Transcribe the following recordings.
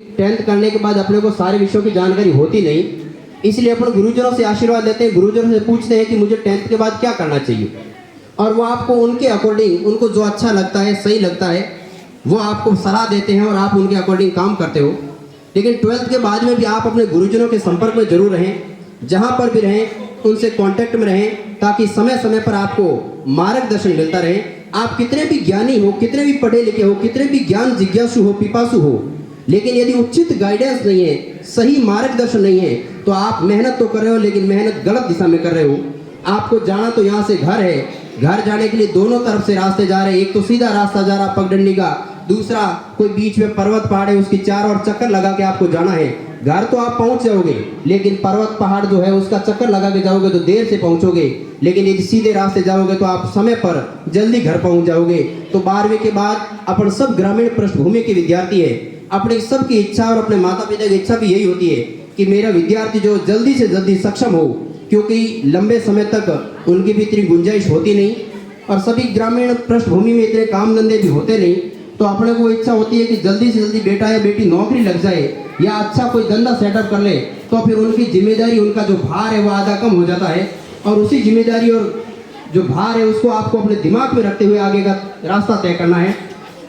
Tenth करने के बाद अपने को सारे विषयों की जानकारी होती नहीं, इसलिए अपन गुरुजनों से आशीर्वाद लेते हैं, गुरुजनों से पूछते हैं कि मुझे टेंथ के बाद क्या करना चाहिए, और वो आपको उनके अकॉर्डिंग, उनको जो अच्छा लगता है, सही लगता है, वो आपको सलाह देते हैं और आप उनके अकॉर्डिंग काम करते हो। लेकिन ट्वेल्थ के बाद में भी आप अपने गुरुजनों के संपर्क में जरूर रहें, जहाँ पर भी रहें उनसे कांटेक्ट में रहें, ताकि समय समय पर आपको मार्गदर्शन मिलता रहे। आप कितने भी ज्ञानी हो, कितने भी पढ़े लिखे हो, कितने भी ज्ञान जिज्ञासु हो, पिपासु हो, लेकिन यदि उचित गाइडेंस नहीं है, सही मार्गदर्शन नहीं है, तो आप मेहनत तो कर रहे हो लेकिन मेहनत गलत दिशा में कर रहे हो। आपको जाना तो यहाँ से घर है, घर जाने के लिए दोनों तरफ से रास्ते जा रहे हैं, एक तो सीधा रास्ता जा रहा पगडंडी का, दूसरा कोई बीच में पर्वत पहाड़ है, उसकी चारों ओर चक्कर लगा के आपको जाना है। घर तो आप पहुंच जाओगे, लेकिन पर्वत पहाड़ जो है उसका चक्कर लगा के जाओगे तो देर से पहुंचोगे, लेकिन यदि सीधे रास्ते जाओगे तो आप समय पर जल्दी घर पहुंच जाओगे। तो 12वीं के बाद अपन सब ग्रामीण पृष्ठभूमि के विद्यार्थी है, अपने सबकी इच्छा और अपने माता पिता की इच्छा भी यही होती है कि मेरा विद्यार्थी जो जल्दी से जल्दी सक्षम हो, क्योंकि लंबे समय तक उनकी भी इतनी गुंजाइश होती नहीं और सभी ग्रामीण पृष्ठभूमि में इतने काम धंधे भी होते नहीं। तो अपने को इच्छा होती है कि जल्दी से जल्दी बेटा या बेटी नौकरी लग जाए या अच्छा कोई धंधा सेटअप कर ले, तो फिर उनकी जिम्मेदारी, उनका जो भार है वो आधा कम हो जाता है, और उसी जिम्मेदारी और जो भार है उसको आपको अपने दिमाग में रखते हुए आगे का रास्ता तय करना है।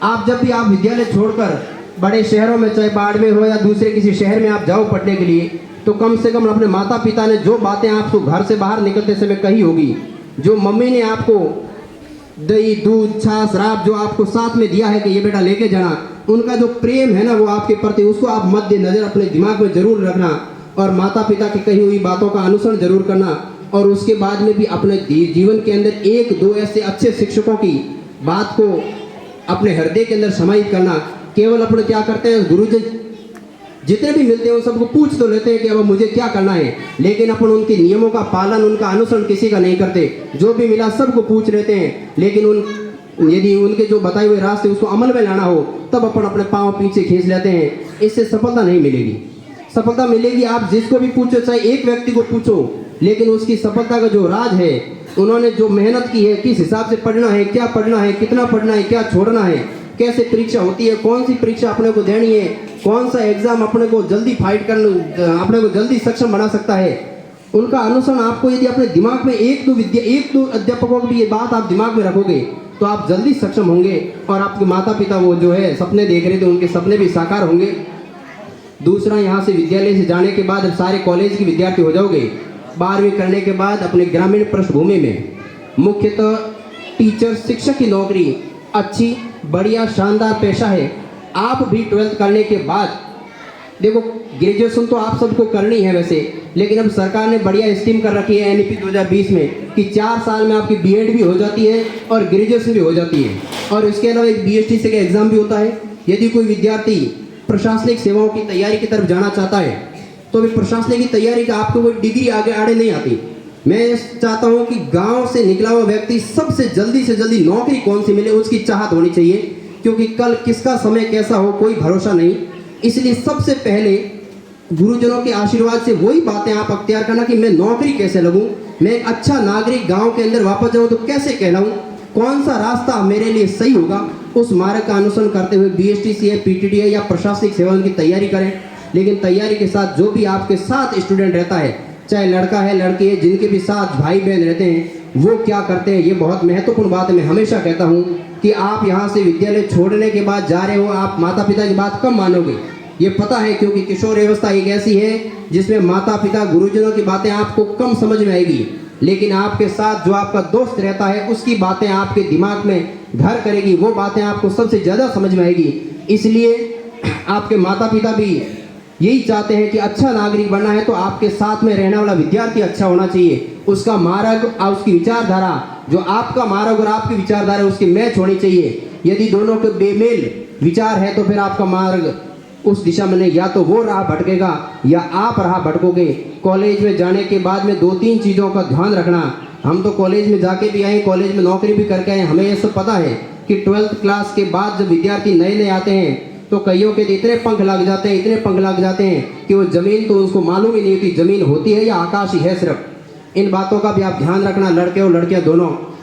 आप जब भी आप विद्यालय छोड़कर बड़े शहरों में, चाहे बाड़मेर हो या दूसरे किसी शहर में आप जाओ पढ़ने के लिए, तो कम से कम अपने माता पिता ने जो बातें आपको घर से बाहर निकलते समय कही होगी, जो मम्मी ने आपको दही दूध छाछ शराब जो आपको साथ में दिया है कि ये बेटा लेके जाना, उनका जो प्रेम है ना वो आपके प्रति, उसको आप मद्देनजर अपने दिमाग में जरूर रखना और माता पिता की कही हुई बातों का अनुसरण जरूर करना। और उसके बाद में भी अपने जीवन के अंदर एक दो ऐसे अच्छे शिक्षकों की बात को अपने हृदय के अंदर समाहित करना। केवल अपने क्या करते हैं, गुरुजन जितने भी मिलते हैं उन सबको पूछ तो लेते हैं कि अब मुझे क्या करना है, लेकिन अपन उनके नियमों का पालन, उनका अनुसरण किसी का नहीं करते। जो भी मिला सबको पूछ लेते हैं, लेकिन यदि उनके जो बताए हुए रास्ते उसको अमल में लाना हो तब अपन अपने पाँव पीछे खींच लेते हैं। इससे सफलता नहीं मिलेगी। सफलता मिलेगी आप जिसको भी पूछो, चाहे एक व्यक्ति को पूछो, लेकिन उसकी सफलता का जो राज है, उन्होंने जो मेहनत की है, किस हिसाब से पढ़ना है, क्या पढ़ना है, कितना पढ़ना है, क्या छोड़ना है, कैसे परीक्षा होती है, कौन सी परीक्षा अपने को देनी है, कौन सा एग्जाम अपने को जल्दी फाइट करना, अपने को जल्दी सक्षम बना सकता है, उनका अनुसरण आपको यदि अपने दिमाग में एक दो अध्यापकों की ये बात आप दिमाग में रखोगे तो आप जल्दी सक्षम होंगे और आपके माता पिता वो जो है सपने देख रहे थे उनके सपने भी साकार होंगे। दूसरा, यहाँ से विद्यालय से जाने के बाद सारे कॉलेज के विद्यार्थी हो जाओगे। 12वीं करने के बाद अपने ग्रामीण पृष्ठभूमि में मुख्यतः टीचर, शिक्षक की नौकरी अच्छी, बढ़िया, शानदार पेशा है। आप भी 12th करने के बाद, देखो ग्रेजुएशन तो आप सबको करनी है वैसे, लेकिन अब सरकार ने बढ़िया स्कीम कर रखी है NEP 2020 में कि 4 साल में आपकी BEd भी हो जाती है और ग्रेजुएशन भी हो जाती है, और इसके अलावा एक BSTC का एग्जाम भी होता है। यदि कोई विद्यार्थी प्रशासनिक सेवाओं की तैयारी की तरफ जाना चाहता है तो भी प्रशासनिक की तैयारी का आपको कोई डिग्री आड़े नहीं आती। मैं चाहता हूं कि गांव से निकला हुआ व्यक्ति सबसे जल्दी से जल्दी नौकरी कौन सी मिले उसकी चाहत होनी चाहिए, क्योंकि कल किसका समय कैसा हो कोई भरोसा नहीं। इसलिए सबसे पहले गुरुजनों के आशीर्वाद से वही बातें आप अख्तियार करना कि मैं नौकरी कैसे लगूं, मैं एक अच्छा नागरिक गांव के अंदर वापस जाऊं तो कैसे कहलाऊं, कौन सा रास्ता मेरे लिए सही होगा, उस मार्ग का अनुसरण करते हुए BSTC है, PTT है या प्रशासनिक सेवाओं की तैयारी करें। लेकिन तैयारी के साथ जो भी आपके साथ स्टूडेंट रहता है, चाहे लड़का है लड़की है, जिनके भी साथ भाई बहन रहते हैं, वो क्या करते हैं, ये बहुत महत्वपूर्ण बात है। मैं हमेशा कहता हूँ कि आप यहाँ से विद्यालय छोड़ने के बाद जा रहे हो, आप माता पिता की बात कम मानोगे, ये पता है, क्योंकि किशोर अवस्था एक ऐसी है जिसमें माता पिता गुरुजनों की बातें आपको कम समझ में आएगी, लेकिन आपके साथ जो आपका दोस्त रहता है उसकी बातें आपके दिमाग में घर करेगी, वो बातें आपको सबसे ज़्यादा समझ में आएगी। इसलिए आपके माता पिता भी यही चाहते हैं कि अच्छा नागरिक बनना है तो आपके साथ में रहने वाला विद्यार्थी अच्छा होना चाहिए, उसका मार्ग और उसकी विचारधारा, जो आपका मार्ग और आपकी विचारधारा उसकी मैच होनी चाहिए। यदि दोनों के बेमेल विचार है तो फिर आपका मार्ग उस दिशा में नहीं, या तो वो राह भटकेगा या आप राह भटकोगे। कॉलेज में जाने के बाद में 2-3 चीज़ों का ध्यान रखना। हम तो कॉलेज में जाके भी आए, कॉलेज में नौकरी भी करके आए, हमें ये सब पता है कि 12th क्लास के बाद जब विद्यार्थी नए नए आते हैं तो कईयों के इतने पंख लग जाते हैं, इतने पंख लग जाते हैं कि वो ज़मीन तो उसको मालूम ही नहीं होती ज़मीन होती है या आकाश ही है सिर्फ। इन बातों का भी आप ध्यान रखना, लड़के और लड़कियां दोनों।